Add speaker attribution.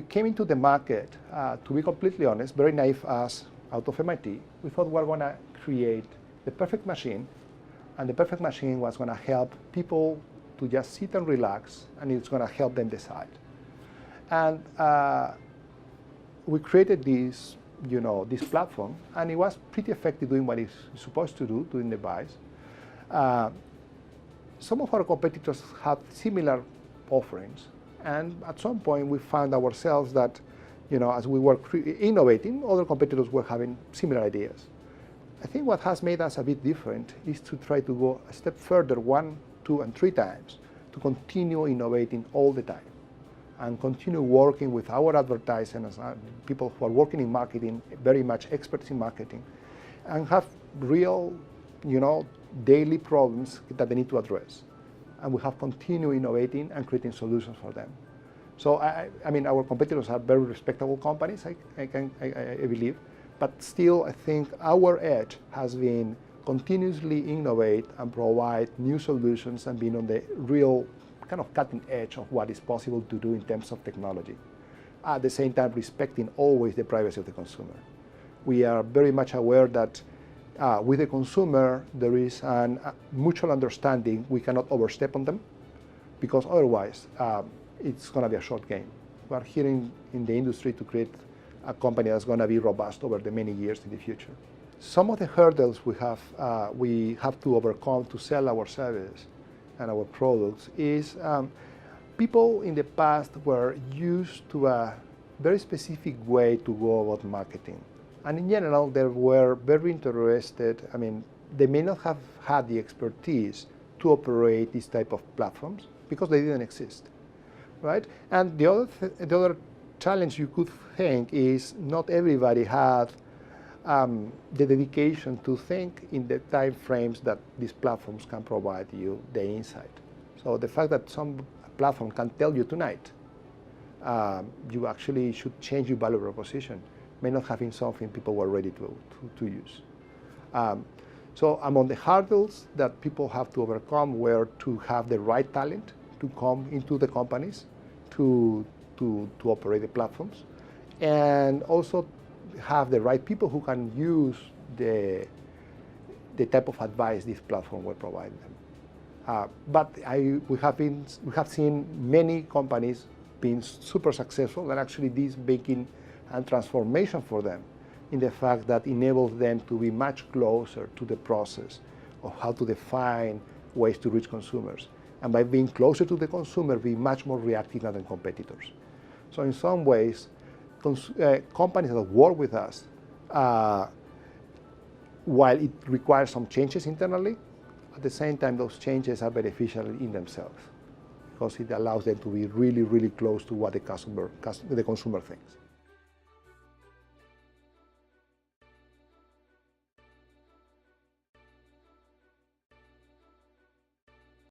Speaker 1: we came into the market, to be completely honest, very naive as out of MIT, we thought we were going to create the perfect machine, and the perfect machine was going to help people to just sit and relax, and it's going to help them decide. And we created this, this platform, and it was pretty effective doing what it's supposed to do, doing the buys. Some of our competitors had similar offerings, and at some point we found ourselves that, as we were innovating, other competitors were having similar ideas. I think what has made us a bit different is to try to go a step further, 1, 2, and 3 times, to continue innovating all the time, and continue working with our advertisers, people who are working in marketing, very much experts in marketing, and have real, daily problems that they need to address. And we have continued innovating and creating solutions for them. So I mean, our competitors are very respectable companies, I believe, but still I think our edge has been continuously innovate and provide new solutions and being on the real kind of cutting edge of what is possible to do in terms of technology. At the same time, respecting always the privacy of the consumer. We are very much aware that with the consumer, there is a mutual understanding. We cannot overstep on them, because otherwise it's going to be a short game. We are here in the industry to create a company that's going to be robust over the many years in the future. Some of the hurdles we have to overcome to sell our service and our products is people in the past were used to a very specific way to go about marketing. And in general, they were very interested. I mean, they may not have had the expertise to operate these type of platforms because they didn't exist, right? And the other challenge you could think is not everybody had the dedication to think in the time frames that these platforms can provide you the insight. So the fact that some platform can tell you tonight, you actually should change your value proposition, may not have been something people were ready to use. So among the hurdles that people have to overcome were to have the right talent to come into the companies to operate the platforms, and also have the right people who can use the type of advice this platform will provide them. But we have seen many companies being super successful, and actually this making a transformation for them in the fact that enables them to be much closer to the process of how to define ways to reach consumers. And by being closer to the consumer, be much more reactive than competitors. So in some ways, companies that work with us, while it requires some changes internally, at the same time those changes are beneficial in themselves, because it allows them to be really, really close to what the consumer thinks.